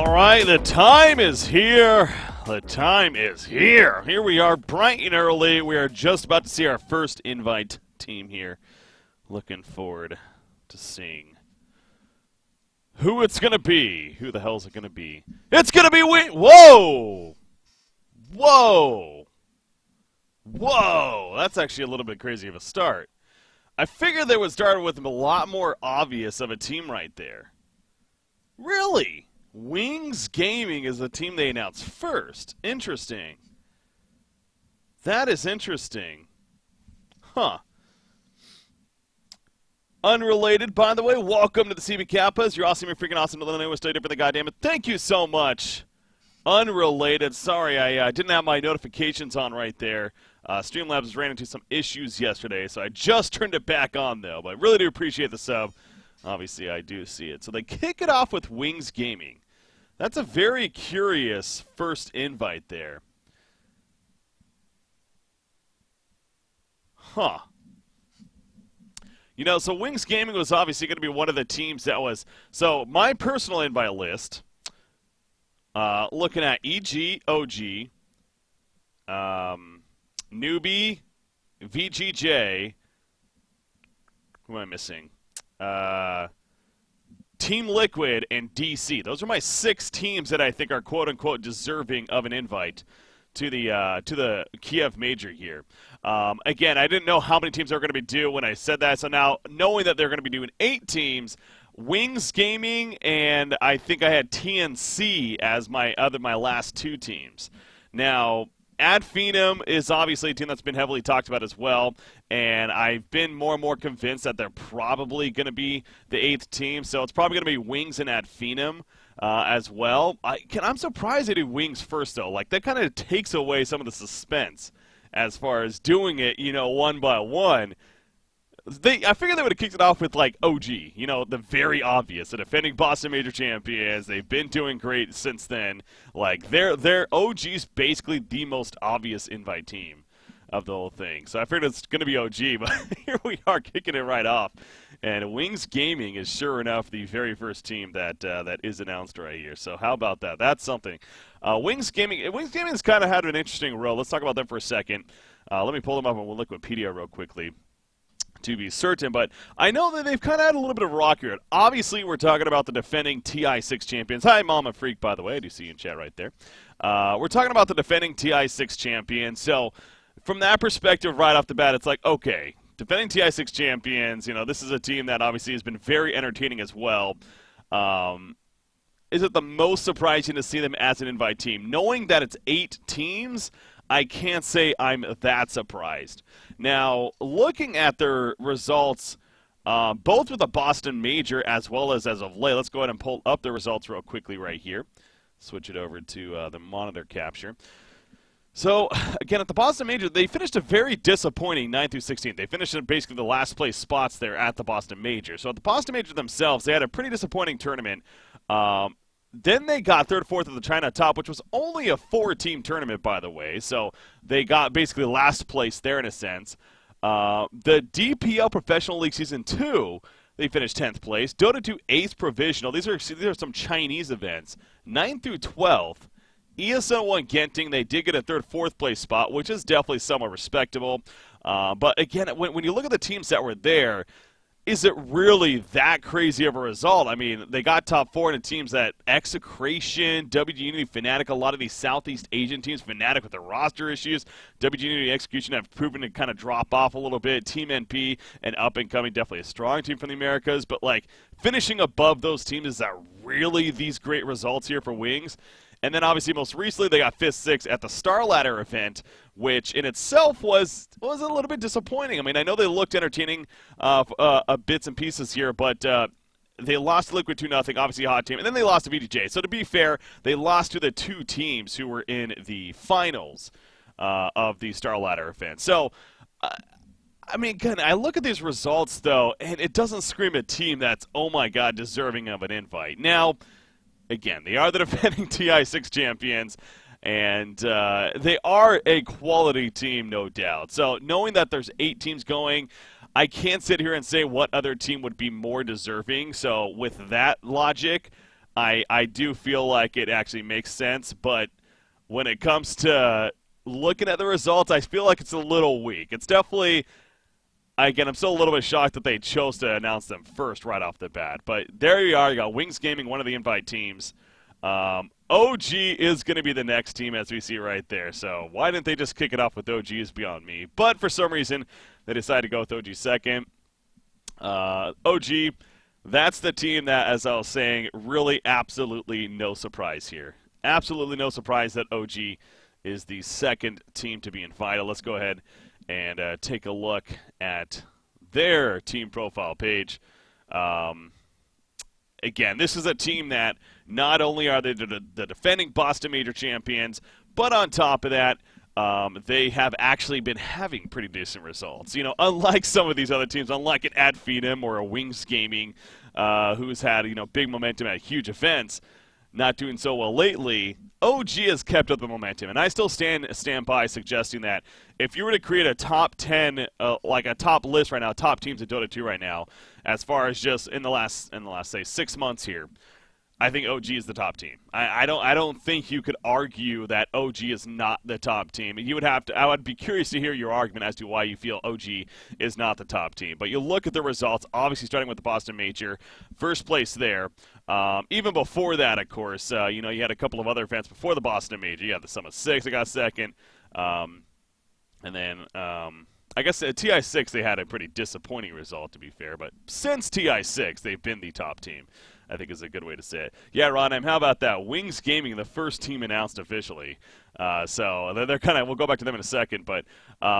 All right, the time is here. The time is here. Here we are, bright and early. We are just about to see our first invite team here. Looking forward to seeing who it's going to be. Who the hell is it going to be? It's going to be Whoa! Whoa! Whoa! That's actually a little bit crazy of a start. I figured they would start with a lot more obvious of a team right there. Really? Wings Gaming is the team they announced first. Interesting. That is interesting. Huh. Unrelated, by the way, welcome to the CB Kappas. You're awesome, you're freaking awesome. Illinois was different than goddamn it. Thank you so much. Unrelated. Sorry, I didn't have my notifications on right there. Streamlabs ran into some issues yesterday, so I just turned it back on, though. But I really do appreciate the sub. Obviously, I do see it. So they kick it off with Wings Gaming. That's a very curious first invite there. Huh. You know, so Wings Gaming was obviously going to be one of the teams that was... So my personal invite list, looking at VG.J, Newbee, VG.J, who am I missing? Team Liquid, and DC. Those are my 6 teams that I think are quote-unquote deserving of an invite to the Kiev Major here. Again, I didn't know how many teams they were going to be due when I said that, so now knowing that they're going to be doing 8 teams, Wings Gaming, and I think I had TNC as my last 2 teams. Now, Finem is obviously a team that's been heavily talked about as well, and I've been more and more convinced that they're probably going to be the 8th team, so it's probably going to be Wings and Finem as well. I'm surprised they do Wings first, though. Like, that kind of takes away some of the suspense as far as doing it, you know, one by one. I figured they would have kicked it off with, like, OG, you know, the very obvious. The defending Boston Major champions. They've been doing great since then. Like, their OG's basically the most obvious invite team of the whole thing. So I figured it's going to be OG, but here we are kicking it right off. And Wings Gaming is sure enough the very first team that is announced right here. So how about that? That's something. Wings Gaming's kind of had an interesting role. Let's talk about them for a second. Let me pull them up on Wikipedia real quickly, to be certain, but I know that they've kind of had a little bit of a rocky road. Obviously, we're talking about the defending TI6 champions. Hi, Mama Freak, by the way. I do see you in chat right there. We're talking about the defending TI6 champions. So, from that perspective, right off the bat, it's like, okay, defending TI6 champions, you know, this is a team that obviously has been very entertaining as well. Is it the most surprising to see them as an invite team? Knowing that it's 8 teams, I can't say I'm that surprised. Now, looking at their results, both with the Boston Major as well as of late, let's go ahead and pull up the results real quickly right here. Switch it over to the monitor capture. So, again, at the Boston Major, they finished a very disappointing 9th through 16th. They finished in basically the last place spots there at the Boston Major. So at the Boston Major themselves, they had a pretty disappointing tournament. Then they got 3rd, 4th of the China Top, which was only a 4-team tournament, by the way. So they got basically last place there in a sense. The DPL Professional League Season 2, they finished 10th place. Dota 2 8th Provisional. These are some Chinese events. 9th through 12th. ESL 1 Genting, they did get a 3rd, 4th place spot, which is definitely somewhat respectable. But again, when you look at the teams that were there, is it really that crazy of a result? I mean, they got top 4 in the teams that Execration, WG Unity, Fnatic, a lot of these Southeast Asian teams, Fnatic with their roster issues. WG Unity Execution have proven to kind of drop off a little bit. Team NP and up and coming, definitely a strong team from the Americas. But, like, finishing above those teams, is that really these great results here for Wings? And then, obviously, most recently, they got 5th, 6th at the Star Ladder event, which in itself was a little bit disappointing. I mean, I know they looked entertaining bits and pieces here, but they lost to Liquid 2-0, obviously a hot team, and then they lost to VG.J. So to be fair, they lost to the 2 teams who were in the finals of the Star Ladder event. So, I mean, again, I look at these results, though, and it doesn't scream a team that's, oh my God, deserving of an invite. Now, again, they are the defending TI6 champions, and they are a quality team, no doubt. So knowing that there's 8 teams going, I can't sit here and say what other team would be more deserving. So with that logic, I do feel like it actually makes sense, but when it comes to looking at the results, I feel like it's a little weak. It's definitely, again, I'm still a little bit shocked that they chose to announce them first right off the bat. But there you are. You got Wings Gaming, one of the invite teams. OG is going to be the next team, as we see right there. So why didn't they just kick it off with OG is beyond me. But for some reason, they decided to go with OG second. OG, that's the team that, as I was saying, really absolutely no surprise here. Absolutely no surprise that OG is the second team to be invited. Let's go ahead and take a look at their team profile page. Again, this is a team that not only are they the defending Boston Major champions, but on top of that, they have actually been having pretty decent results. You know, unlike some of these other teams, unlike an Finem or a Wings Gaming, who's had, you know, big momentum at huge events, not doing so well lately, OG has kept up the momentum, and I still stand by suggesting that if you were to create a top 10, like a top list right now, top teams in Dota 2 right now, as far as just in the last say 6 months here, I think OG is the top team. I don't think you could argue that OG is not the top team. You would have to. I would be curious to hear your argument as to why you feel OG is not the top team. But you look at the results, obviously starting with the Boston Major, first place there. Even before that, of course, you know, you had a couple of other events before the Boston Major. You had the Summit 6 that got second, and then I guess at TI6 they had a pretty disappointing result, to be fair. But since TI6, they've been the top team, I think is a good way to say it. Yeah, Ronheim, how about that? Wings Gaming, the first team announced officially. So they're kind of, we'll go back to them in a second, but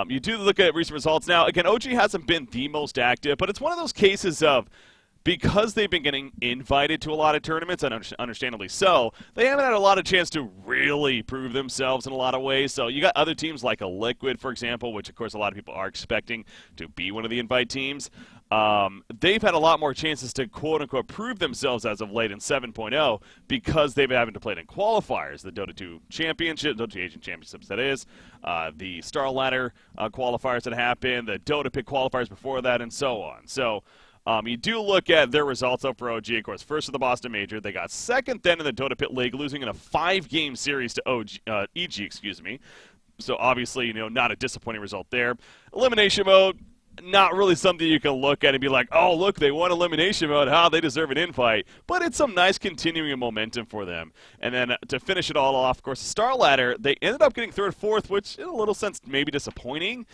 you do look at recent results. Now, again, OG hasn't been the most active, but it's one of those cases of, because they've been getting invited to a lot of tournaments, and understandably so, they haven't had a lot of chance to really prove themselves in a lot of ways. So you got other teams like a Liquid, for example, which of course a lot of people are expecting to be one of the invite teams. They've had a lot more chances to quote-unquote prove themselves as of late in 7.0 because they've been having to play in qualifiers, the Dota 2 Championship, Dota 2 Asian Championships that is, the Star Ladder qualifiers that happened, the Dota Pick qualifiers before that, and so on. So you do look at their results up for OG, of course. First of the Boston Major. They got second then in the Dota Pit League, losing in a 5-game series to EG, excuse me. So obviously, you know, not a disappointing result there. Elimination mode, not really something you can look at and be like, oh, look, they won elimination mode. How they deserve an invite. But it's some nice continuing momentum for them. And then to finish it all off, of course, the Star Ladder, they ended up getting third, fourth, which in a little sense maybe disappointing.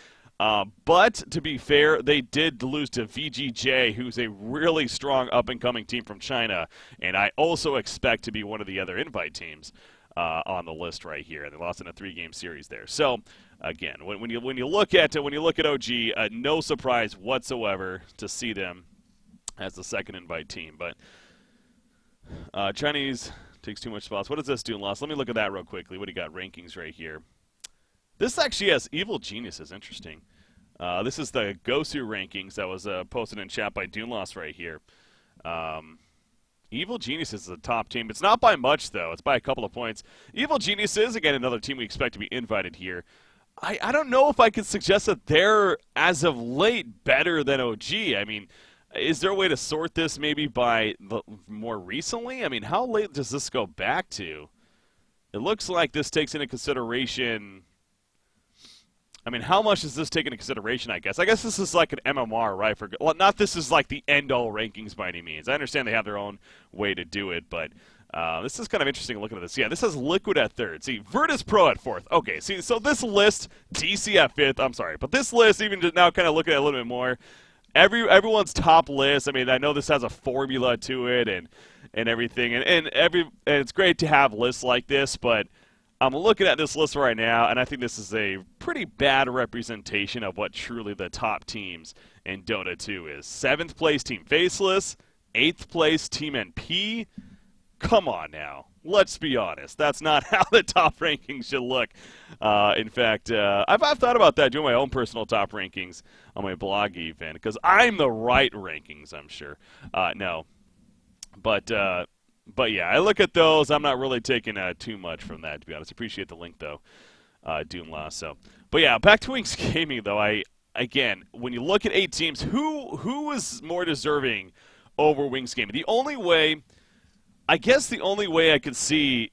But to be fair, they did lose to VG.J, who's a really strong up-and-coming team from China, and I also expect to be one of the other invite teams on the list right here. They lost in a 3-game series there. So again, when you look at OG, no surprise whatsoever to see them as the second invite team. But Chinese takes too much spots. What does this do in loss? Let me look at that real quickly. What do you got? Rankings right here. This actually has Evil Geniuses. Interesting. This is the Gosu rankings that was posted in chat by Doonloss right here. Evil Geniuses is the top team. It's not by much, though. It's by a couple of points. Evil Geniuses, again, another team we expect to be invited here. I don't know if I could suggest that they're, as of late, better than OG. I mean, is there a way to sort this maybe by more recently? I mean, how late does this go back to? It looks like this takes into consideration... I mean, how much does this take into consideration, I guess? I guess this is like an MMR, right? Well, not this is like the end-all rankings by any means. I understand they have their own way to do it, but this is kind of interesting looking at this. Yeah, this has Liquid at third. See, Virtus Pro at fourth. Okay, see, so this list, DC at fifth. I'm sorry, but this list, even just now kind of looking at it a little bit more, everyone's top list. I mean, I know this has a formula to it and everything, and it's great to have lists like this, but I'm looking at this list right now, and I think this is a pretty bad representation of what truly the top teams in Dota 2 is. 7th place Team Faceless, 8th place Team NP. Come on now. Let's be honest. That's not how the top rankings should look. In fact, I've thought about that, doing my own personal top rankings on my blog even, because I'm the right rankings, I'm sure. No. But yeah, I look at those. I'm not really taking too much from that, to be honest. Appreciate the link, though, Doomlaw. So, but yeah, back to Wings Gaming, though. Again, when you look at 8 teams, who is more deserving over Wings Gaming? The only way I guess the only way I could see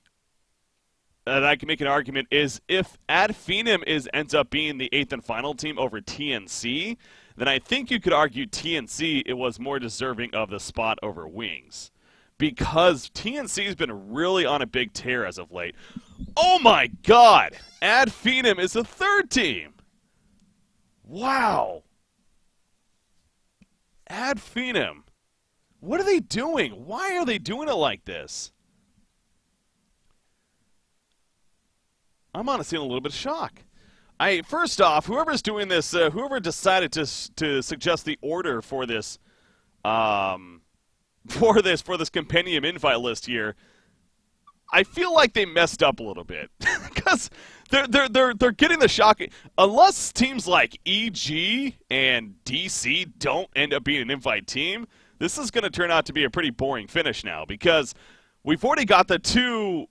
that I can make an argument is if Ad Finem ends up being the eighth and final team over TNC, then I think you could argue TNC it was more deserving of the spot over Wings. Because TNC's been really on a big tear as of late. Oh my god! Ad Finem is the third team! Wow! Ad Finem. What are they doing? Why are they doing it like this? I'm honestly in a little bit of shock. First off, whoever's doing this, whoever decided to suggest the order for this, for this compendium invite list here, I feel like they messed up a little bit because they're getting the shock. Unless teams like EG and DC don't end up being an invite team, this is going to turn out to be a pretty boring finish now because we've already got the two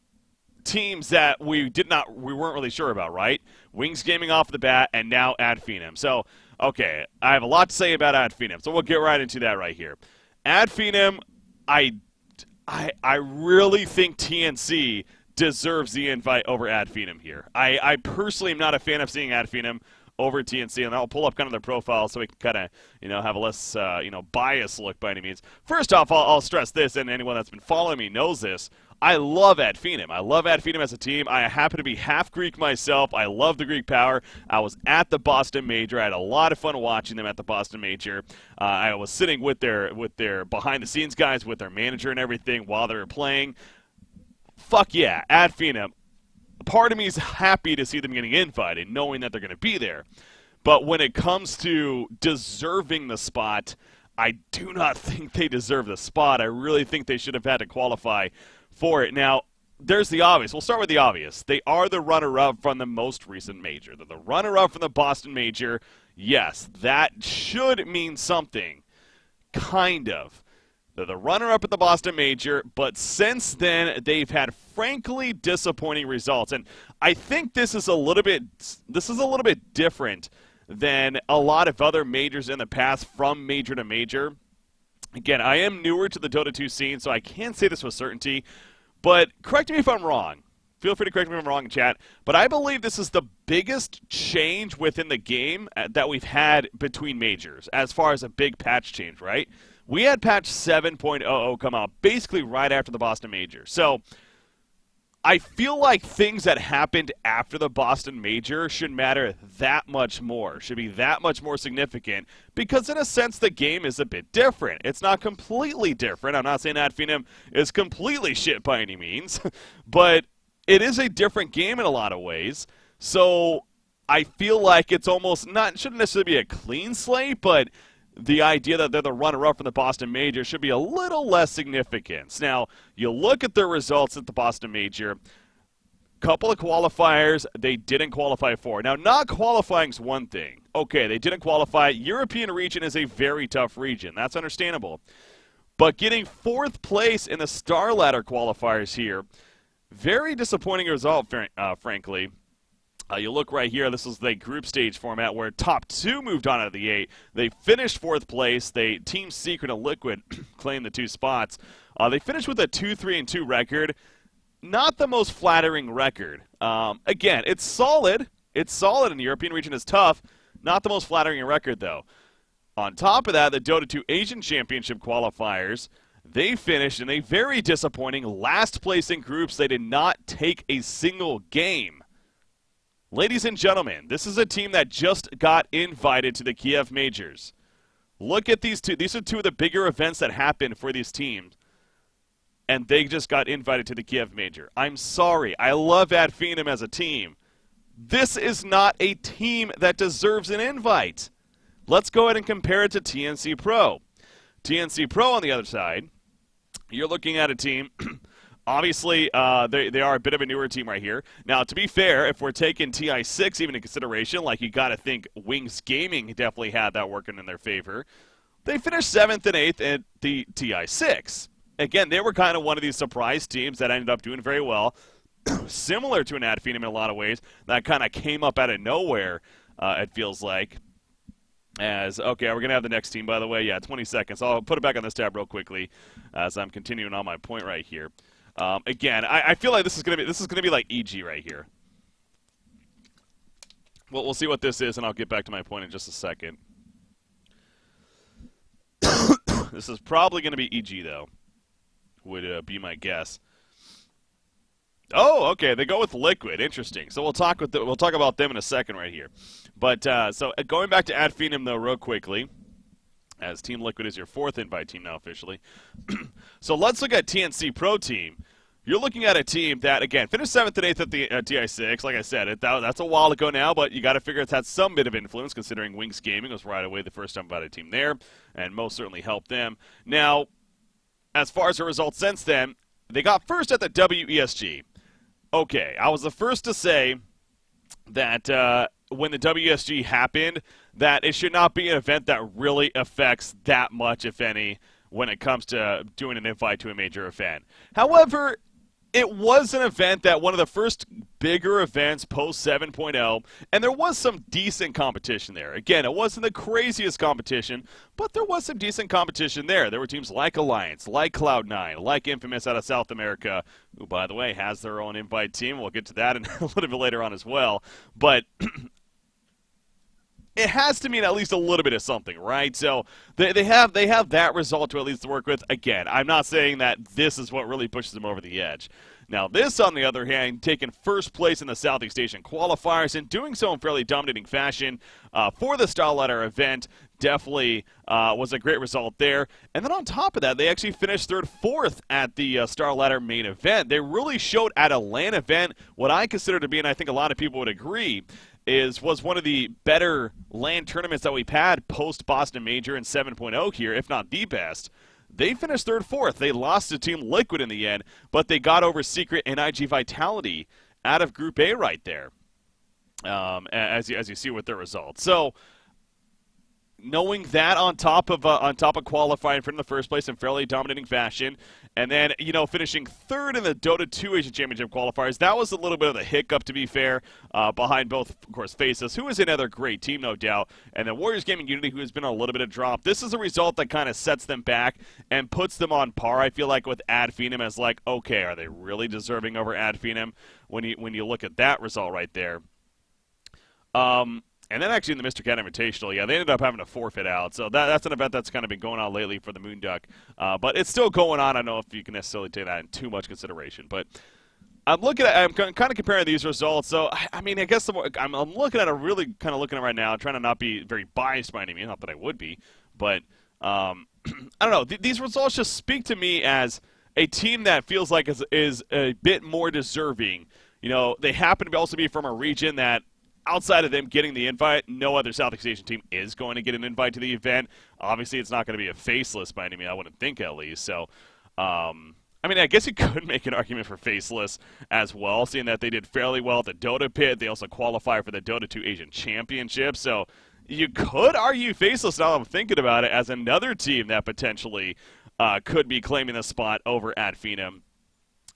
teams that we weren't really sure about, right? Wings Gaming off the bat, and now Ad Finem. So, okay, I have a lot to say about Ad Finem, so we'll get right into that right here. Ad Finem, I really think TNC deserves the invite over Ad Finem here. I personally am not a fan of seeing Ad Finem over TNC, and I'll pull up kind of their profile so we can kind of, have a less, biased look by any means. First off, I'll stress this, and anyone that's been following me knows this. I love Ad Finem. I love Ad Finem as a team. I happen to be half Greek myself. I love the Greek power. I was at the Boston Major. I had a lot of fun watching them at the Boston Major. I was sitting with their behind-the-scenes guys, with their manager and everything while they were playing. Fuck yeah, Ad Finem. Part of me is happy to see them getting invited, knowing that they're going to be there. But when it comes to deserving the spot, I do not think they deserve the spot. I really think they should have had to qualify for it. Now, there's the obvious. We'll start with the obvious. They are the runner-up from the most recent major. They're the runner-up from the Boston Major. Yes, that should mean something. Kind of. They're the runner-up at the Boston Major, but since then, they've had frankly disappointing results. And I think this is a little bit different than a lot of other majors in the past from major to major. Again, I am newer to the Dota 2 scene, so I can't say this with certainty, but correct me if I'm wrong. Feel free to correct me if I'm wrong in chat, but I believe this is the biggest change within the game that we've had between majors, as far as a big patch change, right? We had patch 7.00 come out basically right after the Boston Major. So I feel like things that happened after the Boston Major should matter that much more, should be that much more significant, because in a sense the game is a bit different. It's not completely different. I'm not saying Ad Finem is completely shit by any means, but it is a different game in a lot of ways. So I feel like it's almost shouldn't necessarily be a clean slate, but the idea that they're the runner-up from the Boston Major should be a little less significance. Now, you look at their results at the Boston Major, couple of qualifiers they didn't qualify for. Now, not qualifying is one thing. Okay, they didn't qualify. European region is a very tough region. That's understandable. But getting fourth place in the Star Ladder qualifiers here, very disappointing result, frankly. You look right here, this is the group stage format where top two moved on out of the 8. They finished fourth place. Team Secret and Liquid claimed the 2 spots. They finished with a 2-3-2 record. Not the most flattering record. Again, it's solid. It's solid, and the European region is tough. Not the most flattering record, though. On top of that, the Dota 2 Asian Championship qualifiers, they finished in a very disappointing last place in groups. They did not take a single game. Ladies and gentlemen, this is a team that just got invited to the Kiev Majors. Look at these two. These are two of the bigger events that happened for these teams. And they just got invited to the Kiev Major. I'm sorry. I love Ad Finem as a team. This is not a team that deserves an invite. Let's go ahead and compare it to TNC Pro. TNC Pro, on the other side, you're looking at a team... Obviously, they are a bit of a newer team right here. Now, to be fair, if we're taking TI6 even in consideration, like you got to think Wings Gaming definitely had that working in their favor. They finished 7th and 8th at the TI6. Again, they were kind of one of these surprise teams that ended up doing very well, similar to an Ad Finem in a lot of ways, that kind of came up out of nowhere, it feels like. Okay, we're gonna have the next team, by the way. Yeah, 20 seconds. I'll put it back on this tab real quickly as I'm continuing on my point right here. Again, I feel like this is gonna be like EG right here. Well, we'll see what this is, and I'll get back to my point in just a second. This is probably gonna be EG though, would be my guess. Oh, okay. They go with Liquid. Interesting. So we'll talk about them in a second right here. But so going back to Finem though, real quickly, as Team Liquid is your 4th invite team now officially. So let's look at TNC Pro Team. You're looking at a team that, again, finished 7th and 8th at the TI6. Like I said, that's a while ago now, but you got to figure it's had some bit of influence considering Wings Gaming was right away the first invited team there, and most certainly helped them. Now, as far as the results since then, they got first at the WESG. Okay, I was the first to say that when the WSG happened, that it should not be an event that really affects that much, if any, when it comes to doing an invite to a major event. However, it was an event that one of the first bigger events post 7.0, and there was some decent competition there. Again, it wasn't the craziest competition, but there was some decent competition there. There were teams like Alliance, like Cloud9, like Infamous out of South America, who, by the way, has their own invite team. We'll get to that in a little bit later on as well. But it has to mean at least a little bit of something, right? So they have that result to at least work with. Again, I'm not saying that this is what really pushes them over the edge. Now, this, on the other hand, taking first place in the Southeast Asian qualifiers and doing so in fairly dominating fashion for the Star Ladder event, definitely was a great result there. And then on top of that, they actually finished 3rd, 4th at the Star Ladder main event. They really showed at a LAN event what I consider to be, and I think a lot of people would agree, was one of the better LAN tournaments that we've had post Boston Major and 7.0 here, if not the best. They finished 3rd, 4th. They lost to Team Liquid in the end, but they got over Secret and IG Vitality out of Group A right there, as you see with their results. So, knowing that on top of qualifying from the first place in fairly dominating fashion, and then finishing 3rd in the Dota 2 Asian Championship qualifiers, that was a little bit of a hiccup, to be fair, behind both, of course, Faceless, who is another great team, no doubt, and then Warriors Gaming Unity, who has been on a little bit of drop. This is a result that kind of sets them back and puts them on par, I feel like, with Finem as like, okay, are they really deserving over Finem when you look at that result right there? And then actually in the Mr. Cat Invitational, yeah, they ended up having to forfeit out. So that's an event that's kind of been going on lately for the Moonduck. But it's still going on. I don't know if you can necessarily take that in too much consideration. But I'm kind of comparing these results. So, I mean, I guess I'm looking at right now, trying to not be very biased by any means. Not that I would be. But, I don't know. These results just speak to me as a team that feels like is a bit more deserving. They happen to also be from a region that, outside of them getting the invite, no other Southeast Asian team is going to get an invite to the event. Obviously, it's not going to be a Faceless by any means, I wouldn't think at least. So, I mean, I guess you could make an argument for Faceless as well, seeing that they did fairly well at the Dota Pit. They also qualify for the Dota 2 Asian Championship. So, you could argue Faceless, now that I'm thinking about it, as another team that potentially could be claiming the spot over Finem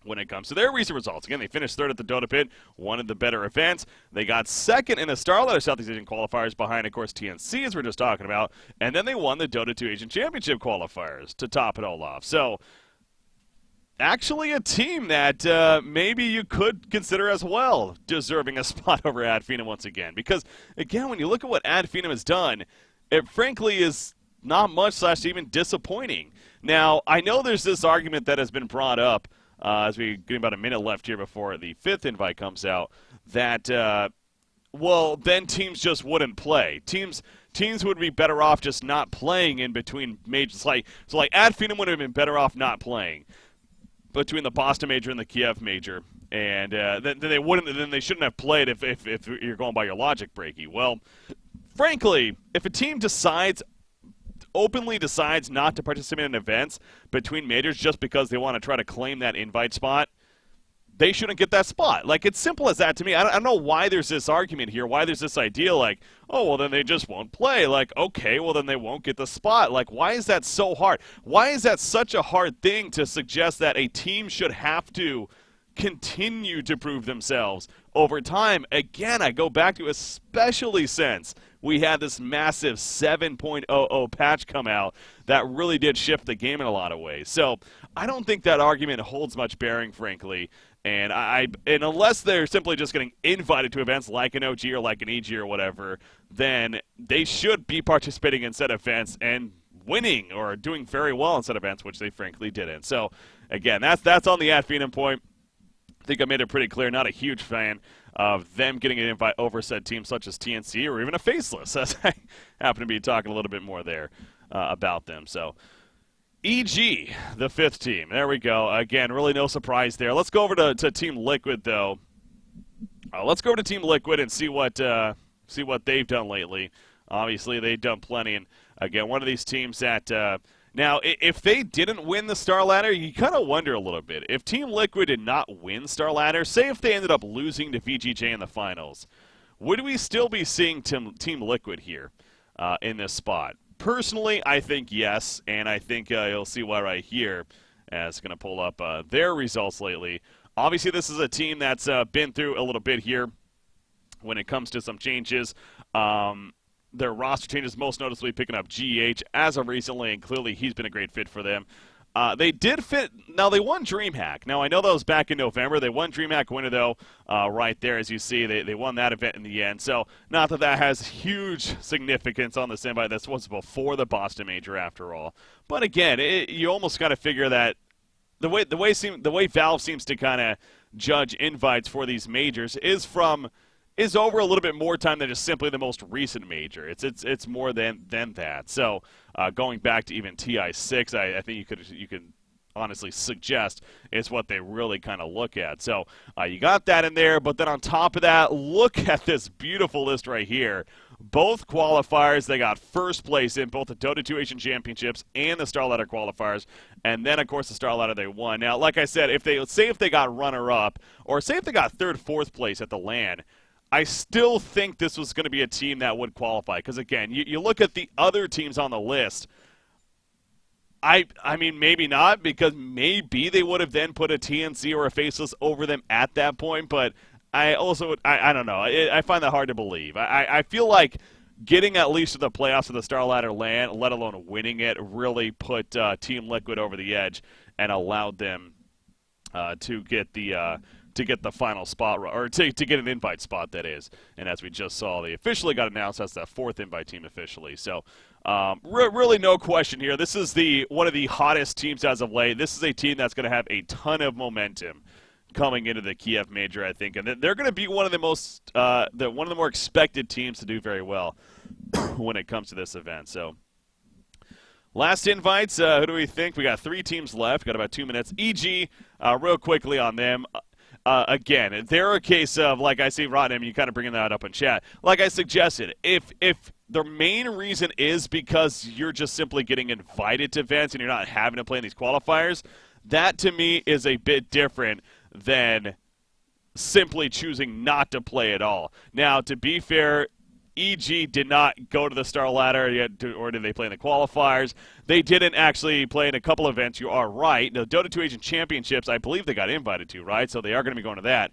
when it comes to their recent results. Again, they finished 3rd at the Dota Pit, one of the better events. They got 2nd in the Star Ladder Southeast Asian qualifiers behind, of course, TNC, as we we're just talking about. And then they won the Dota 2 Asian Championship qualifiers to top it all off. So, actually a team that maybe you could consider as well deserving a spot over Finem once again. Because, again, when you look at what Finem has done, it frankly is not much / even disappointing. Now, I know there's this argument that has been brought up as we get about a minute left here before the 5th invite comes out, that, then teams just wouldn't play. Teams would be better off just not playing in between majors. So Finem would have been better off not playing between the Boston Major and the Kiev Major, and then they shouldn't have played if you're going by your logic, Breaky. Well, frankly, if a team openly decides not to participate in events between majors just because they want to try to claim that invite spot, they shouldn't get that spot. Like, it's simple as that to me. I don't know why there's this argument here, why there's this idea like, oh, well, then they just won't play. Like, okay, well, then they won't get the spot. Like, why is that so hard? Why is that such a hard thing to suggest that a team should have to continue to prove themselves over time? Again, I go back to especially since we had this massive 7.00 patch come out that really did shift the game in a lot of ways. So I don't think that argument holds much bearing, frankly. And and unless they're simply just getting invited to events like an OG or like an EG or whatever, then they should be participating in said events and winning or doing very well in said events, which they frankly didn't. So again, that's on the @Finem point. I think I made it pretty clear. Not a huge fan of them getting an invite over said teams such as TNC or even a Faceless, as I happen to be talking a little bit more there about them. So EG, the 5th team. There we go. Again, really no surprise there. Let's go over to Team Liquid, though. Let's go over to Team Liquid and see what they've done lately. Obviously, they've done plenty. And, again, one of these teams that now, if they didn't win the Star Ladder, you kind of wonder a little bit. If Team Liquid did not win Star Ladder, say if they ended up losing to VG.J in the finals, would we still be seeing Team Liquid here in this spot? Personally, I think yes, and I think you'll see why right here. As going to pull up their results lately. Obviously, this is a team that's been through a little bit here when it comes to some changes. Their roster changes, most noticeably picking up GH as of recently, and clearly he's been a great fit for them. They did fit. Now, they won DreamHack. Now, I know that was back in November. They won DreamHack winner, though, right there, as you see. They won that event in the end. So, not that that has huge significance on this invite. This was before the Boston Major, after all. But, again, you almost got to figure that the way Valve seems to kind of judge invites for these majors is over a little bit more time than just simply the most recent major. It's more than that. So going back to even TI6, I think you could honestly suggest is what they really kind of look at. So you got that in there, but then on top of that, look at this beautiful list right here. Both qualifiers, they got first place in both the Dota 2 Asian Championships and the Star Ladder qualifiers, and then, of course, the Star Ladder they won. Now, like I said, if they got runner-up, or say if they got 3rd, 4th place at the LAN, I still think this was going to be a team that would qualify. Because, again, you look at the other teams on the list. I mean, maybe not, because maybe they would have then put a TNC or a Faceless over them at that point. But I also, I don't know. I find that hard to believe. I feel like getting at least to the playoffs of the Star Ladder LAN, let alone winning it, really put Team Liquid over the edge and allowed them to get the final spot, or to get an invite spot, that is. And as we just saw, they officially got announced as the 4th invite team officially. So really no question here. This is one of the hottest teams as of late. This is a team that's going to have a ton of momentum coming into the Kiev Major, I think. And they're going to be one of the more expected teams to do very well when it comes to this event. So last invites, who do we think? We got 3 teams left. Got about 2 minutes. EG, real quickly on them. Again, they're a case of, like I see, Rodney, you kind of bringing that up in chat. Like I suggested, if the main reason is because you're just simply getting invited to events and you're not having to play in these qualifiers, that to me is a bit different than simply choosing not to play at all. Now, to be fair, EG did not go to the Star Ladder yet, or did they play in the qualifiers? They didn't actually play in a couple of events. You are right. The Dota 2 Asian Championships, I believe they got invited to, right? So they are going to be going to that.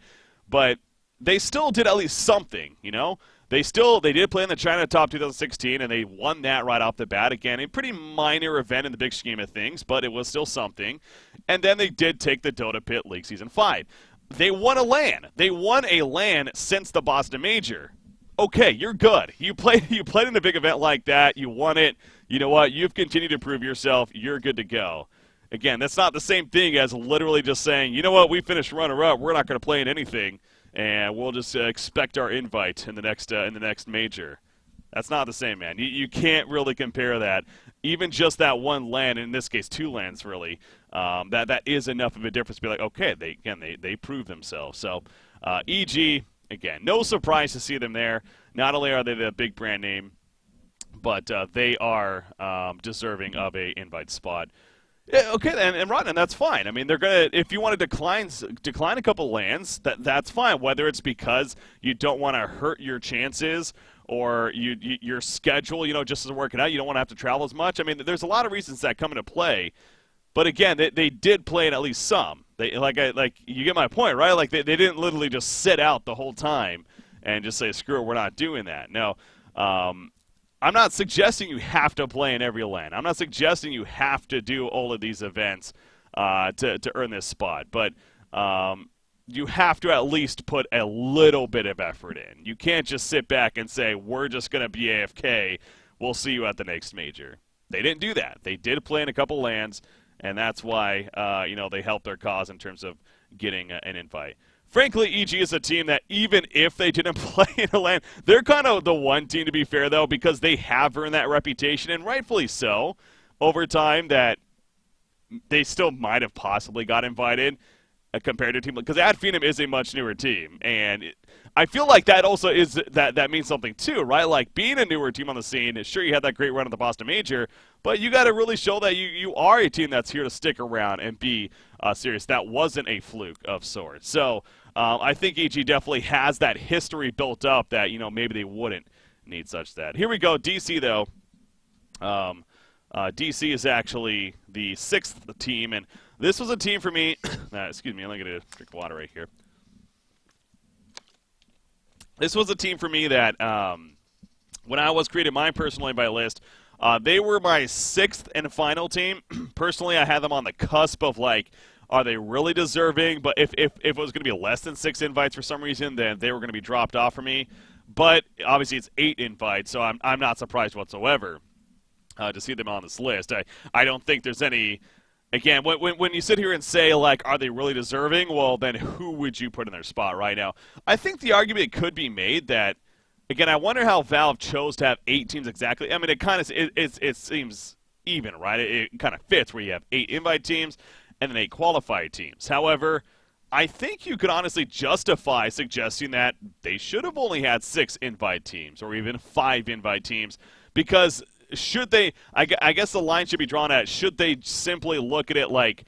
But they still did at least something, you know? They did play in the China Top 2016, and they won that right off the bat. Again, a pretty minor event in the big scheme of things, but it was still something. And then they did take the Dota Pit League Season 5. They won a LAN. They won a LAN since the Boston Major. Okay, you're good. You played in a big event like that. You won it. You know what? You've continued to prove yourself. You're good to go. Again, that's not the same thing as literally just saying, you know what? We finished runner-up. We're not going to play in anything, and we'll just expect our invite in the next major. That's not the same, man. You can't really compare that. Even just that one LAN, in this case 2 LANs really, that is enough of a difference to be like, okay, they prove themselves. So EG. Again, no surprise to see them there. Not only are they the big brand name, but they are deserving of a invite spot. Yeah, okay, and Rotten, that's fine. I mean, they're gonna, if you want to decline a couple lands, that's fine. Whether it's because you don't want to hurt your chances, or your schedule, just isn't working out. You don't want to have to travel as much. I mean, there's a lot of reasons that come into play. But again, they did play in at least some. They you get my point, right? Like they didn't literally just sit out the whole time and just say, screw it, we're not doing that. No, I'm not suggesting you have to play in every LAN. I'm not suggesting you have to do all of these events to earn this spot. But you have to at least put a little bit of effort in. You can't just sit back and say, we're just going to be AFK. We'll see you at the next major. They didn't do that. They did play in a couple LANs, and that's why they helped their cause in terms of getting an invite. Frankly, EG is a team that even if they didn't play in a LAN, they're kind of the one team, to be fair, though, because they have earned that reputation, and rightfully so, over time, that they still might have possibly got invited compared to a team. Because Finem is a much newer team, and I feel like that also is that means something too, right? Like being a newer team on the scene, sure, you had that great run at the Boston Major, but you got to really show that you are a team that's here to stick around and be serious. That wasn't a fluke of sorts. So I think EG definitely has that history built up that maybe they wouldn't need such that. Here we go. DC though. DC is actually the 6th team, and this was a team for me. Excuse me, I'm going to drink water right here. This was a team for me that when I was creating my personal invite list, they were my 6th and final team. Personally, I had them on the cusp of are they really deserving? But if it was going to be less than 6 invites for some reason, then they were going to be dropped off for me. But obviously, it's 8 invites, so I'm not surprised whatsoever to see them on this list. I don't think there's any. Again, when you sit here and say, are they really deserving? Well, then who would you put in their spot right now? I think the argument could be made that, again, I wonder how Valve chose to have 8 teams exactly. I mean, it kind of it seems even, right? It kind of fits where you have 8 invite teams and then 8 qualified teams. However, I think you could honestly justify suggesting that they should have only had 6 invite teams or even 5 invite teams, because should they, I guess the line should be drawn at, should they simply look at it like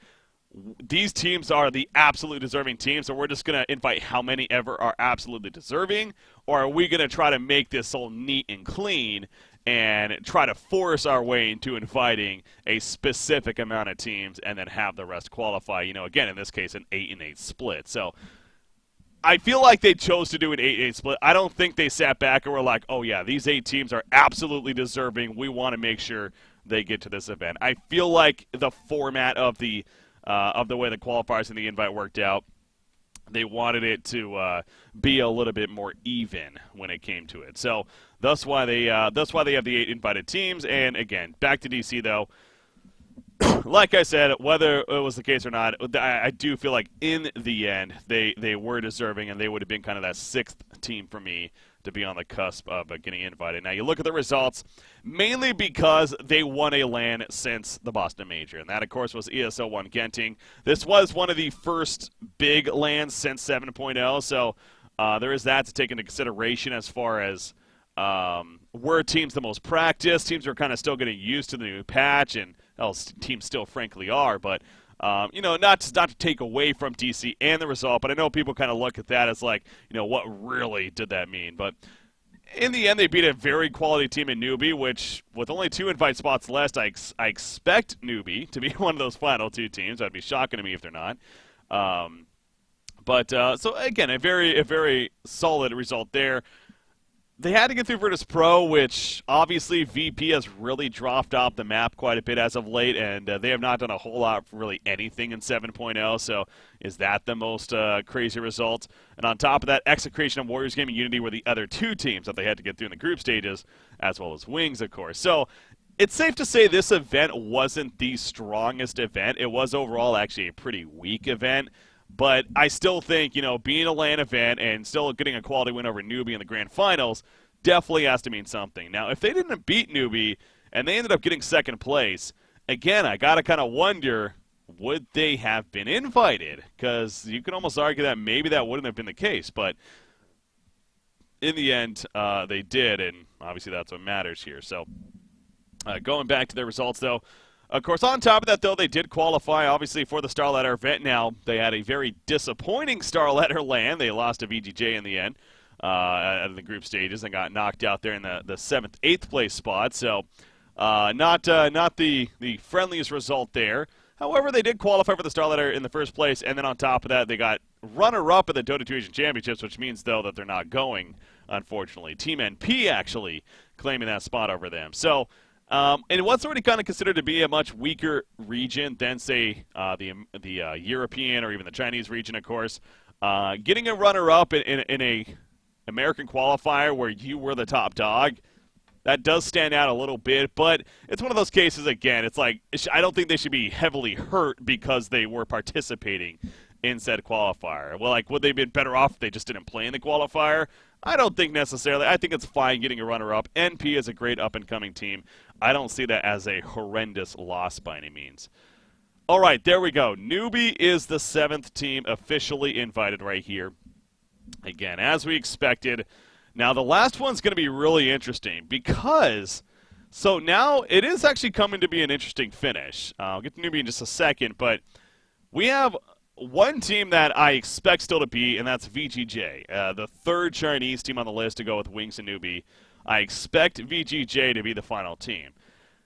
these teams are the absolutely deserving teams, so we're just going to invite how many ever are absolutely deserving? Or are we going to try to make this all neat and clean and try to force our way into inviting a specific amount of teams and then have the rest qualify? Again, in this case, an 8-8 split. So I feel like they chose to do an 8-8 split. I don't think they sat back and were like, oh yeah, these 8 teams are absolutely deserving. We want to make sure they get to this event. I feel like the format of the way the qualifiers and the invite worked out, they wanted it to be a little bit more even when it came to it. So that's why they have the 8 invited teams. And again, back to DC though. Like I said, whether it was the case or not, I do feel like in the end they were deserving, and they would have been kind of that 6th team for me to be on the cusp of getting invited. Now you look at the results, mainly because they won a LAN since the Boston Major, and that of course was ESL1 Genting. This was one of the first big LANs since 7.0, so there is that to take into consideration as far as were teams the most practiced. Teams were kind of still getting used to the new patch, and teams still frankly are, but not to take away from DC and the result, but I know people kind of look at that as what really did that mean? But in the end, they beat a very quality team in Newbee, which with only 2 invite spots left, I expect Newbee to be one of those final 2 teams. That'd be shocking to me if they're not. So again, a very solid result there. They had to get through Virtus Pro, which obviously VP has really dropped off the map quite a bit as of late, and they have not done a whole lot for really anything in 7.0, so is that the most crazy result? And on top of that, Execration and Warriors Gaming Unity were the other 2 teams that they had to get through in the group stages, as well as Wings, of course. So it's safe to say this event wasn't the strongest event. It was overall actually a pretty weak event. But I still think, being a LAN event and still getting a quality win over Newbee in the grand finals definitely has to mean something. Now, if they didn't beat Newbee and they ended up getting 2nd place, again, I got to kind of wonder, would they have been invited? Because you can almost argue that maybe that wouldn't have been the case. But in the end, they did, and obviously that's what matters here. So going back to their results, though, of course, on top of that, though, they did qualify, obviously, for the Star Ladder event. Now, they had a very disappointing Star Ladder LAN. They lost to VG.J in the end at the group stages and got knocked out there in the 7th, 8th place spot. So not the friendliest result there. However, they did qualify for the Star Ladder in the first place, and then on top of that, they got runner-up at the Dota 2 Asian Championships, which means, though, that they're not going unfortunately. Team NP actually claiming that spot over them. So, and what's already kind of considered to be a much weaker region than, say, the European or even the Chinese region, of course. Getting a runner-up in a American qualifier where you were the top dog, that does stand out a little bit, but it's one of those cases, again, it's like, I don't think they should be heavily hurt because they were participating in said qualifier. Well, like, would they have been better off if they just didn't play in the qualifier? I don't think necessarily. I think it's fine getting a runner-up. NP is a great up-and-coming team. I don't see that as a horrendous loss by any means. All right, there we go. Newbee is the 7th team officially invited right here. Again, as we expected. Now, the last one's going to be really interesting because, so now it is actually coming to be an interesting finish. I'll get to Newbee in just a second, but we have one team that I expect still to be, and that's VG.J, the 3rd Chinese team on the list to go with Wings and Newbee. I expect VG.J to be the final team.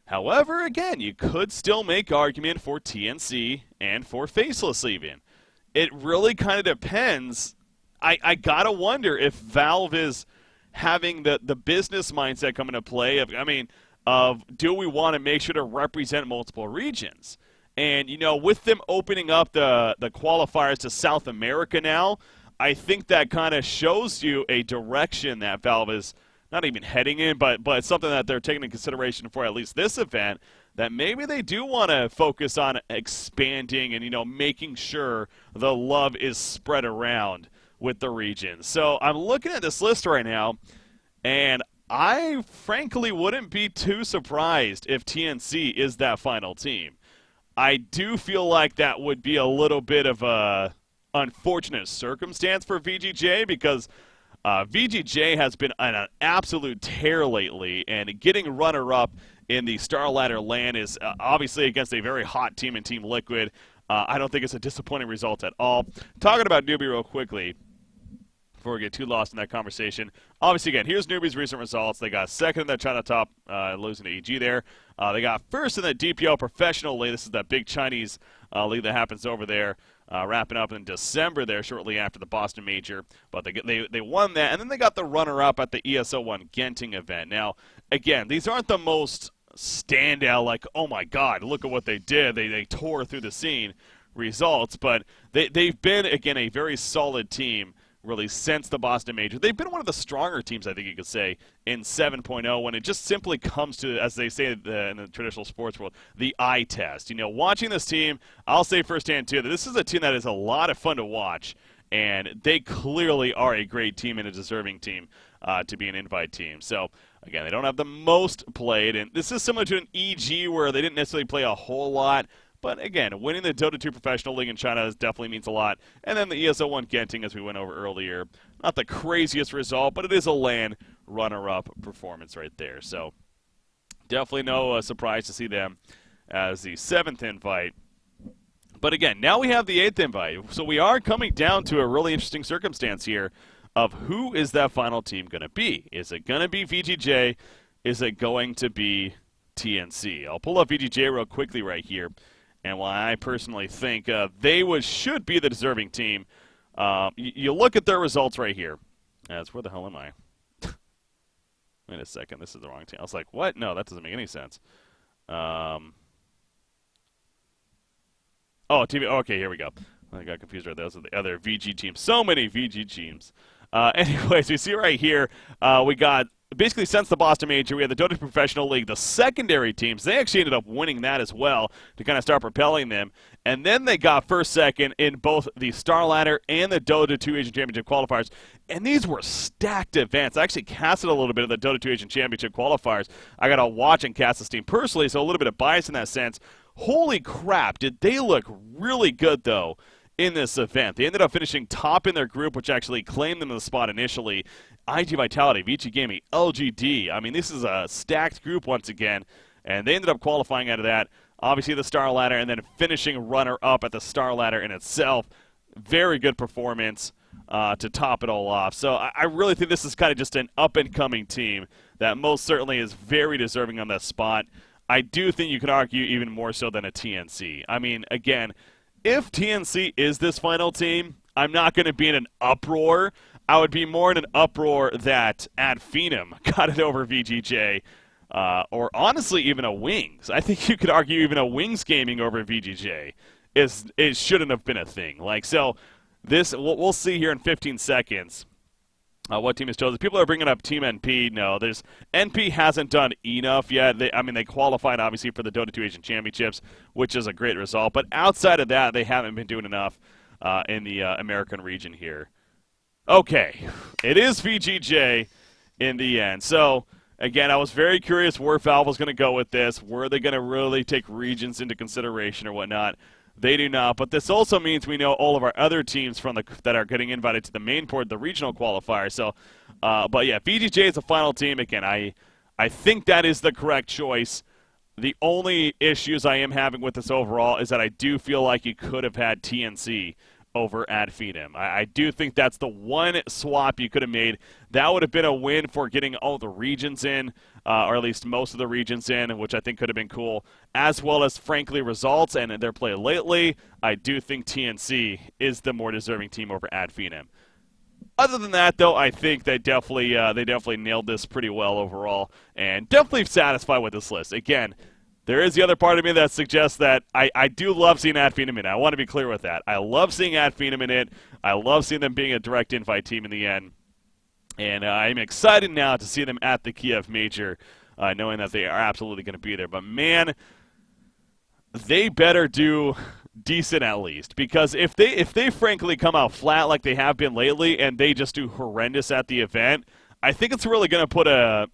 However, again, you could still make argument for TNC and for Faceless even. It really kind of depends. I gotta wonder if Valve is having the business mindset come into play of do we want to make sure to represent multiple regions? And, you know, with them opening up the qualifiers to South America now, I think that kind of shows you a direction that Valve is not even heading in, but something that they're taking into consideration for at least this event, that maybe they do want to focus on expanding and, you know, making sure the love is spread around with the region. So I'm looking at this list right now, and I frankly wouldn't be too surprised if TNC is that final team. I do feel like that would be a little bit of a unfortunate circumstance for VG.J because VG.J has been on an absolute tear lately, and getting runner-up in the Star Ladder LAN is obviously against a very hot team in Team Liquid. I don't think it's a disappointing result at all. Talking about Newbee real quickly, before we get too lost in that conversation. Obviously, again, here's Newbee's recent results. They got 2nd in the China Top, losing to EG there. They got 1st in the DPO Professional League. This is that big Chinese league that happens over there, wrapping up in December there, shortly after the Boston Major. But they won that, and then they got the runner-up at the ESO1 Genting event. Now, again, these aren't the most standout, like, oh my God, look at what they did. They tore through the scene results, but they've been, again, a very solid team really since the Boston Major. They've been one of the stronger teams, I think you could say, in 7.0 when it just simply comes to, as they say in the traditional sports world, the eye test. You know, watching this team, I'll say firsthand too, that this is a team that is a lot of fun to watch, and they clearly are a great team and a deserving team to be an invite team. So, again, they don't have the most played, and this is similar to an EG where they didn't necessarily play a whole lot. But again, winning the Dota 2 Professional League in China definitely means a lot. And then the ESO1 Genting, as we went over earlier, not the craziest result, but it is a LAN runner-up performance right there. So definitely no surprise to see them as the 7th invite. But again, now we have the 8th invite. So we are coming down to a really interesting circumstance here of who is that final team going to be. Is it going to be VG.J? Is it going to be TNC? I'll pull up VG.J real quickly right here. And why I personally think they should be the deserving team. You look at their results right here. Where the hell am I? Wait a second, this is the wrong team. I was like, what? No, that doesn't make any sense. TV. Okay, here we go. I got confused right there. Those are the other VG teams. So many VG teams. Anyways, we see right here, we got basically since the Boston Major, we had the Dota Professional League, the secondary teams. They actually ended up winning that as well to kind of start propelling them. And then they got 1st, 2nd in both the Star Ladder and the Dota 2 Asian Championship qualifiers. And these were stacked events. I actually casted a little bit of the Dota 2 Asian Championship qualifiers. I got to watch and cast this team personally, so a little bit of bias in that sense. Holy crap, did they look really good, though, in this event. They ended up finishing top in their group, which actually claimed them the spot initially. IG Vitality, VG Gaming, LGD. I mean, this is a stacked group once again, and they ended up qualifying out of that. Obviously, the Star Ladder, and then finishing runner-up at the Star Ladder in itself. Very good performance to top it all off. So I really think this is kind of just an up-and-coming team that most certainly is very deserving on that spot. I do think you could argue even more so than a TNC. I mean, again, if TNC is this final team, I'm not going to be in an uproar. I would be more in an uproar that Finem got it over VG.J, or honestly even a Wings. I think you could argue even a Wings gaming over VG.J it shouldn't have been a thing. Like, so this we'll see here in 15 seconds. What team is chosen? People are bringing up Team NP. No, NP hasn't done enough yet. They qualified obviously for the Dota 2 Asian Championships, which is a great result. But outside of that, they haven't been doing enough in the American region here. Okay, it is VG.J in the end. So again, I was very curious where Valve was going to go with this. Were they going to really take regions into consideration or whatnot? They do not, but this also means we know all of our other teams that are getting invited to the main port, the regional qualifier. So, but yeah, VG.J is the final team. Again, I think that is the correct choice. The only issues I am having with this overall is that I do feel like you could have had TNC over Finem. I do think that's the one swap you could have made. That would have been a win for getting all the regions in, or at least most of the regions in, which I think could have been cool, as well as, frankly, results and their play lately. I do think TNC is the more deserving team over Finem. Other than that, though, I think they definitely nailed this pretty well overall, and definitely satisfied with this list. Again, there is the other part of me that suggests that I do love seeing Finem in it. I want to be clear with that. I love seeing Finem in it. I love seeing them being a direct invite team in the end. And I'm excited now to see them at the Kiev Major, knowing that they are absolutely going to be there. But, man, they better do decent at least. Because if they frankly come out flat like they have been lately and they just do horrendous at the event, I think it's really going to put a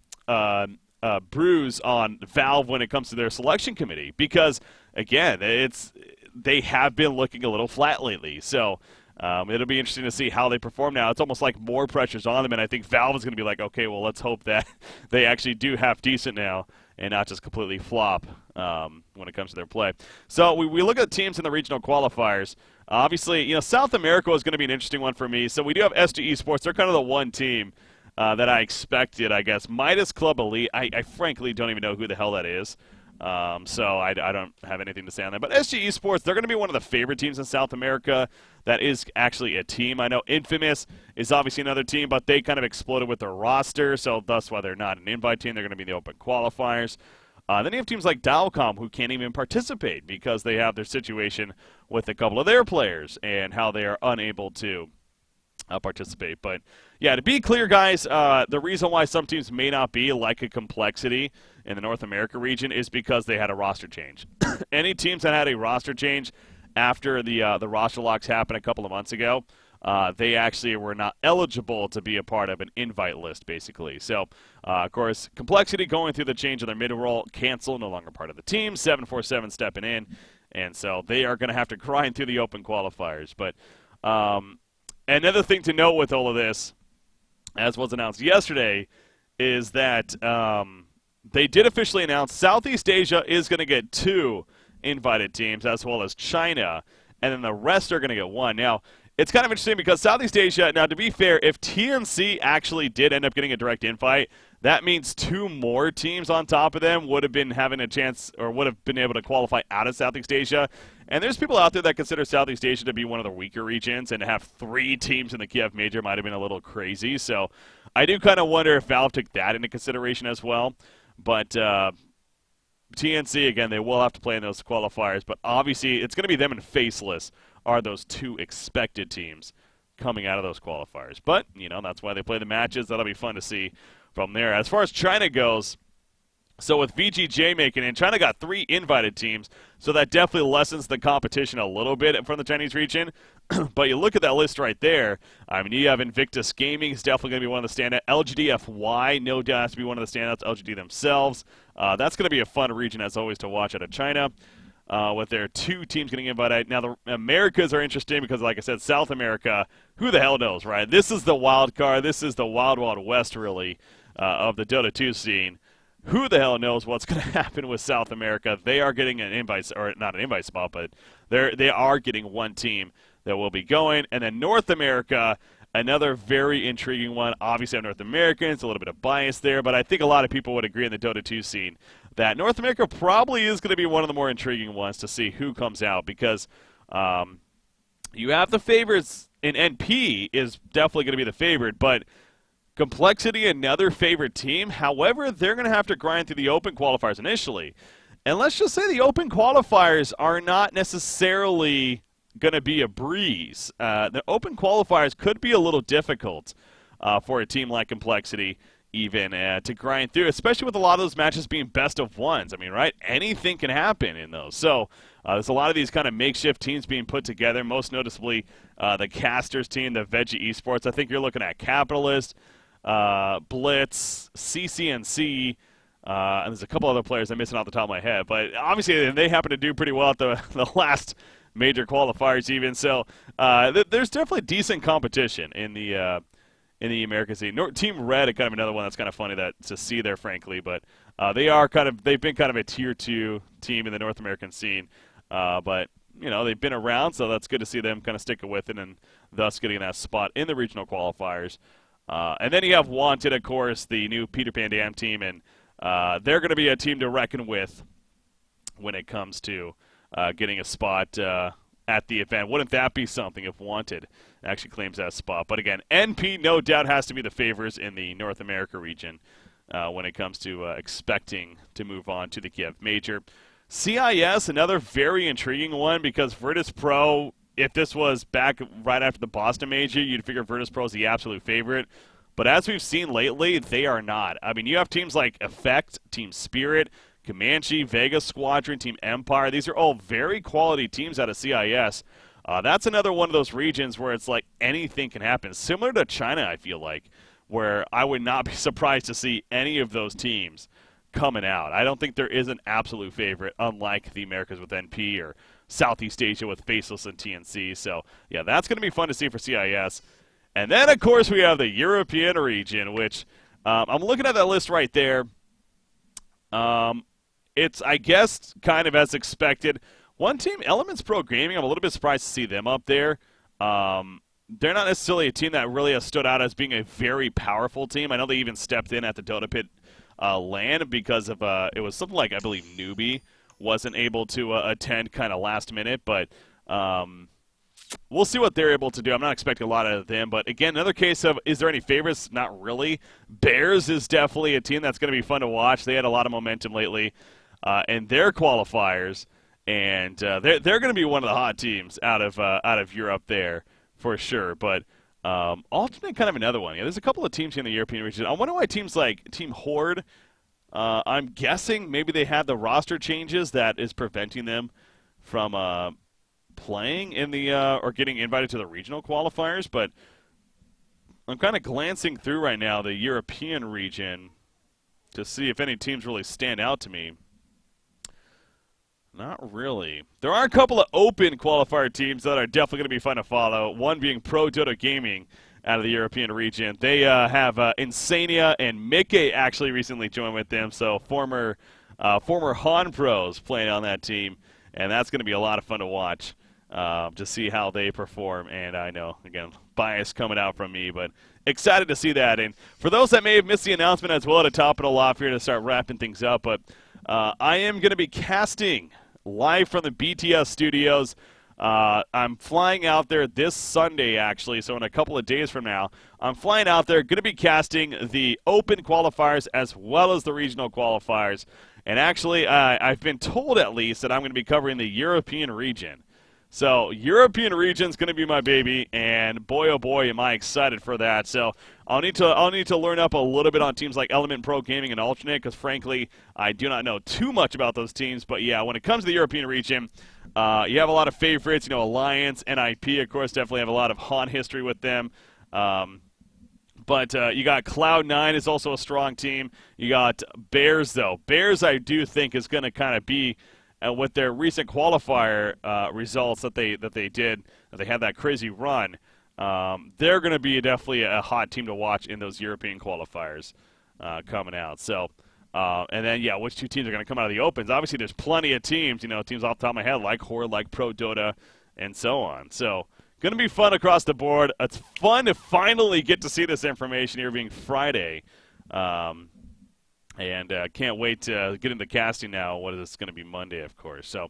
bruise on Valve when it comes to their selection committee, because again, they have been looking a little flat lately. So it'll be interesting to see how they perform now. It's almost like more pressure's on them, and I think Valve is going to be like, okay, well, let's hope that they actually do half decent now and not just completely flop when it comes to their play. So we look at teams in the regional qualifiers. Obviously, South America is going to be an interesting one for me. So we do have SG Esports. They're kind of the one team that I expected, I guess. Midas Club Elite, I frankly don't even know who the hell that is. So I don't have anything to say on that. But SG Esports, they're going to be one of the favorite teams in South America. That is actually a team. I know Infamous is obviously another team, but they kind of exploded with their roster, so thus why they're not an invite team. They're going to be the open qualifiers. Then you have teams like Dalcom who can't even participate because they have their situation with a couple of their players and how they are unable to participate. But yeah, to be clear, guys, the reason why some teams may not be like a Complexity in the North America region is because they had a roster change. Any teams that had a roster change after the roster locks happened a couple of months ago, they actually were not eligible to be a part of an invite list, basically. So, of course, Complexity going through the change of their mid-roll, cancel, no longer part of the team, 747 stepping in, and so they are going to have to grind through the open qualifiers. But another thing to note with all of this, as was announced yesterday, is that they did officially announce Southeast Asia is going to get 2 invited teams, as well as China, and then the rest are going to get 1. Now, it's kind of interesting because Southeast Asia, now to be fair, if TNC actually did end up getting a direct invite, that means 2 more teams on top of them would have been having a chance or would have been able to qualify out of Southeast Asia. And there's people out there that consider Southeast Asia to be one of the weaker regions, and to have 3 teams in the Kiev Major might have been a little crazy. So I do kind of wonder if Valve took that into consideration as well. But TNC, again, they will have to play in those qualifiers, but obviously it's going to be them and Faceless are those 2 expected teams coming out of those qualifiers. But, that's why they play the matches. That'll be fun to see from there. As far as China goes, so with VG.J making it, China got 3 invited teams, so that definitely lessens the competition a little bit from the Chinese region. But you look at that list right there. I mean, you have Invictus Gaming is definitely going to be one of the standouts. LGDFY, no doubt, has to be one of the standouts. LGD themselves. That's going to be a fun region, as always, to watch out of China. With their 2 teams getting invited. Now, the Americas are interesting because, like I said, South America, who the hell knows, right? This is the wild card. This is the wild, wild west, really, of the Dota 2 scene. Who the hell knows what's going to happen with South America? They are getting an invite, or not an invite spot, but they are getting 1 team that will be going. And then North America, another very intriguing one. Obviously, I'm North Americans, a little bit of bias there, but I think a lot of people would agree in the Dota 2 scene that North America probably is going to be one of the more intriguing ones to see who comes out, because you have the favorites and NP is definitely going to be the favorite, but Complexity, another favorite team. However, they're going to have to grind through the open qualifiers initially. And let's just say the open qualifiers are not necessarily going to be a breeze. The open qualifiers could be a little difficult for a team like Complexity even to grind through, especially with a lot of those matches being best of ones. I mean, right? Anything can happen in those. So there's a lot of these kind of makeshift teams being put together, most noticeably the Casters team, the VG Esports. I think you're looking at Capitalist, Blitz, CCNC, and there's a couple other players I'm missing off the top of my head. But obviously they happen to do pretty well at the last major qualifiers even. So there's definitely decent competition in the American scene. Team Red, kind of another one that's kind of funny to see there, frankly. But they've been kind of a tier 2 team in the North American scene. But they've been around, so that's good to see them kind of sticking with it and thus getting that spot in the regional qualifiers. And then you have Wanted, of course, the new Peter Pan Dam team, and they're going to be a team to reckon with when it comes to getting a spot at the event. Wouldn't that be something if Wanted actually claims that spot? But again, NP no doubt has to be the favorites in the North America region when it comes to expecting to move on to the Kiev Major. CIS, another very intriguing one because Virtus Pro, if this was back right after the Boston Major, you'd figure Virtus Pro is the absolute favorite. But as we've seen lately, they are not. I mean, you have teams like Effect, Team Spirit, Comanche, Vega Squadron, Team Empire. These are all very quality teams out of CIS. That's another one of those regions where it's like anything can happen. Similar to China, I feel like, where I would not be surprised to see any of those teams coming out. I don't think there is an absolute favorite, unlike the Americas with NP or Southeast Asia with Faceless and TNC. So, yeah, that's going to be fun to see for CIS. And then, of course, we have the European region, which I'm looking at that list right there. It's, I guess, kind of as expected. One team, Elements Pro Gaming, I'm a little bit surprised to see them up there. They're not necessarily a team that really has stood out as being a very powerful team. I know they even stepped in at the Dota Pit LAN because of, it was something like, I believe, Newbee wasn't able to attend kind of last minute, but we'll see what they're able to do. I'm not expecting a lot out of them, but again, another case of, is there any favorites? Not really. Bears is definitely a team that's going to be fun to watch. They had a lot of momentum lately in their qualifiers, and they're going to be one of the hot teams out of Europe there for sure. But alternate kind of another one. Yeah, there's a couple of teams here in the European region. I wonder why teams like Team Horde, I'm guessing maybe they had the roster changes that is preventing them from playing in the or getting invited to the regional qualifiers. But I'm kind of glancing through right now the European region to see if any teams really stand out to me. Not really. There are a couple of open qualifier teams that are definitely going to be fun to follow, one being Pro Dota Gaming out of the European region. They have Insania and Mickey actually recently joined with them, so former Han pros playing on that team, and that's going to be a lot of fun to watch to see how they perform. And I know, again, bias coming out from me, but excited to see that. And for those that may have missed the announcement as well, to top it all off here to start wrapping things up, but I am going to be casting live from the BTS studios. I'm flying out there this Sunday, actually, so in a couple of days from now. I'm flying out there, going to be casting the open qualifiers as well as the regional qualifiers. And actually, I've been told at least that I'm going to be covering the European region. So European region's going to be my baby, and boy, oh boy, am I excited for that. So I'll need to learn up a little bit on teams like Element Pro Gaming and Alternate, because frankly, I do not know too much about those teams. But yeah, when it comes to the European region, you have a lot of favorites. Alliance, NIP, of course, definitely have a lot of Han history with them. But you got Cloud9 is also a strong team. You got Bears, though. Bears, I do think, is going to kind of be, with their recent qualifier results that they did, that they had that crazy run, they're going to be definitely a hot team to watch in those European qualifiers coming out. So, and then, yeah, which two teams are going to come out of the opens? Obviously, there's plenty of teams, teams off the top of my head, like Horde, like Pro Dota, and so on. So, going to be fun across the board. It's fun to finally get to see this information here being Friday. And can't wait to get into casting now. What is this going to be Monday, of course. So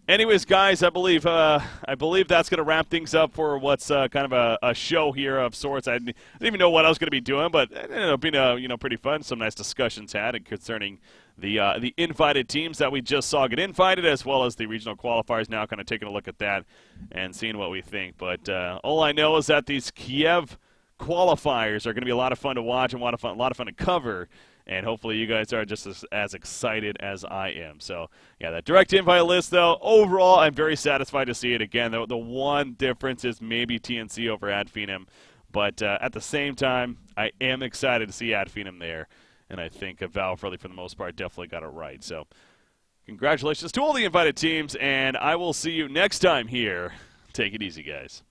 Anyways, guys, I believe that's going to wrap things up for what's kind of a show here of sorts. I didn't even know what I was going to be doing, but it ended up being pretty fun. Some nice discussions had concerning the invited teams that we just saw get invited, as well as the regional qualifiers. Now, kind of taking a look at that and seeing what we think. But all I know is that these Kiev qualifiers are going to be a lot of fun to watch and a lot of fun to cover. And hopefully you guys are just as excited as I am. So, yeah, that direct invite list, though, overall, I'm very satisfied to see it. Again, the one difference is maybe TNC over at Finem. But at the same time, I am excited to see at Finem there. And I think Val Furley, for the most part, definitely got it right. So, congratulations to all the invited teams. And I will see you next time here. Take it easy, guys.